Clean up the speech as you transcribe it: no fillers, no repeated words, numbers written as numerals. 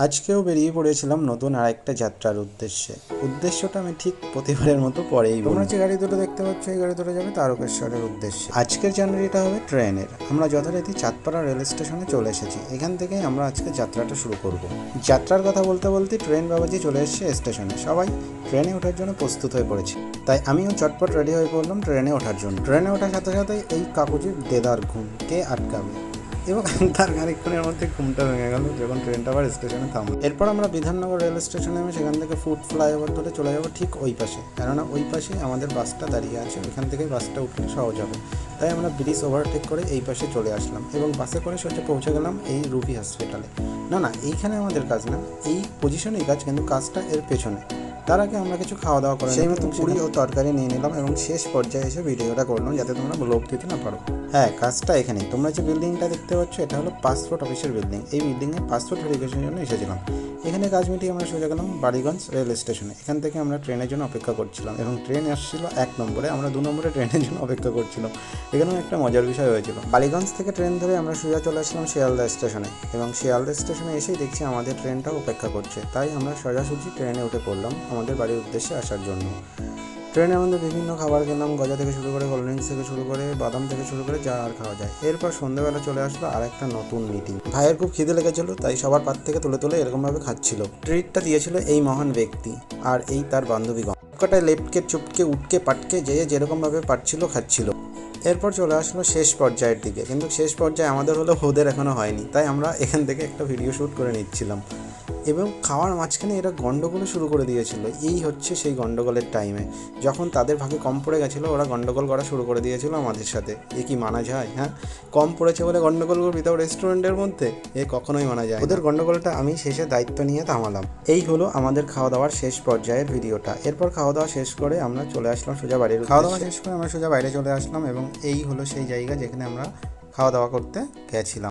আজকেও বেরিয়ে পড়েছিলাম নতুন আরেকটা যাত্রার উদ্দেশ্যে। উদ্দেশ্যটা আমি ঠিক প্রতিবারের মতো পরেই বলবো। তোমরা যে গাড়ি দুটো দেখতে পাচ্ছ, এই গাড়ি দুটো যাবে তারকেশ্বরের উদ্দেশ্যে। আজকের জার্নিটা হবে ট্রেনের। আমরা যথারীতি চাঁদপাড়া রেল স্টেশনে চলে এসেছি। এখান থেকেই আমরা আজকে যাত্রাটা শুরু করব। যাত্রার কথা বলতে বলতে ট্রেন বাবাজি চলে এসেছে স্টেশনে। সবাই ট্রেনে ওঠার জন্য প্রস্তুত হয়ে পড়েছি, তাই আমিও চটপট রেডি হয়ে পড়লাম ট্রেনে ওঠার জন্য। ট্রেনে ওঠার সাথে সাথেই এই কাকুজির দেদার ঘুম কে আটকাবে, এবং তার খানিকক্ষণের মধ্যে ঘুমটা ভেঙে গেল যখন ট্রেনটা আবার স্টেশনে থামলো। এরপর আমরা বিধাননগর রেল স্টেশনে নেমে সেখান থেকে ফুট ফ্লাইওভার ধরে চলে যাবো ঠিক ওই পাশে, কেননা ওই পাশে আমাদের বাসটা দাঁড়িয়ে আছে। ওইখান থেকে বাসটা উঠলে সহজ হবে, তাই আমরা ব্রিজ ওভারটেক করে এই পাশে চলে আসলাম এবং বাসে করে সোজা পৌঁছে গেলাম এই রুবি হসপিটালে। না, এইখানে আমাদের কাজ না, এই পজিশনেই কাজ, কিন্তু কাজটা এর পেছনে। তার আগে আমরা কিছু খাওয়া দাওয়া করে সেই মতো পুরি ও তরকারি নিয়ে নিলাম এবং শেষ পর্যায়ে এসে ভিডিওটা করলাম যাতে তোমরা ব্লগ দিতে না পারো। হ্যাঁ, কাজটা এখানেই। তোমরা যে বিল্ডিংটা দেখতে পাচ্ছ এটা হলো পাসপোর্ট অফিসের বিল্ডিং। এই বিল্ডিংয়ে পাসপোর্ট ভেরিফিকেশনের জন্য এসেছিলাম। এখানে কাজ মিটিয়ে আমরা সোজা গেলাম বাড়িগঞ্জ রেল স্টেশনে। এখান থেকে আমরা ট্রেনের জন্য অপেক্ষা করছিলাম এবং ট্রেন আসছিল 1 নম্বরে, আমরা 2 নম্বরে ট্রেনের জন্য অপেক্ষা করছিলাম। এখানেও একটা মজার বিষয় হয়েছিল। বাড়িগঞ্জ থেকে ট্রেন ধরে আমরা সোজা চলে আসলাম শিয়ালদা স্টেশনে এবং শিয়ালদা স্টেশনে এসেই দেখছি আমাদের ট্রেনটাও অপেক্ষা করছে, তাই আমরা সোজাসুজি ট্রেনে উঠে পড়লাম আমাদের বাড়ির উদ্দেশ্যে আসার জন্য। ট্রেনে আমাদের বিভিন্ন খাবার খেলাম, গজা থেকে শুরু করে কোল্ড ড্রিঙ্কস থেকে শুরু করে বাদাম থেকে শুরু করে যা আর খাওয়া যায়। এরপর সন্ধ্যাবেলা চলে আসলো আর একটা নতুন মিটিং। ভাইয়ের খুব খিদে লেগেছিল, তাই সবার পাত থেকে তুলে তুলে এরকমভাবে খাচ্ছিল। ট্রিটটা দিয়েছিল এই মহান ব্যক্তি আর এই তার বান্ধবীগণ। কটায় লেপটকে চুপকে উঠকে পাটকে যে যেরকমভাবে পারছিল খাচ্ছিল। এরপর চলে আসলো শেষ পর্যায়ের দিকে, কিন্তু শেষ পর্যায়ে আমাদের হলো, ওদের এখনও হয়নি, তাই আমরা এখান থেকে একটা ভিডিও শ্যুট করে নিচ্ছিলাম। এবং খাওয়ার মাঝখানে এরা গন্ডগোল শুরু করে দিয়েছিল। এই হচ্ছে সেই গন্ডগোলের টাইমে যখন তাদের ভাগে কম পড়ে গেছিলো, ওরা গন্ডগোল করা শুরু করে দিয়েছিল আমাদের সাথে। এ কি মানা যায়? হ্যাঁ, কম পড়েছে বলে গন্ডগোল করবি তাও রেস্টুরেন্টের মধ্যে? এ কখনোই মানা যায়। ওদের গন্ডগোলটা আমি শেষে দায়িত্ব নিয়ে থামালাম। এই হলো আমাদের খাওয়া দাওয়ার শেষ পর্যায়ের ভিডিওটা। এরপর খাওয়া দাওয়া শেষ করে আমরা চলে আসলাম সোজা বাড়ির। খাওয়া দাওয়া শেষ করে আমরা সোজা বাইরে চলে আসলাম এবং এই হলো সেই জায়গা যেখানে আমরা খাওয়া দাওয়া করতে গেছিলাম।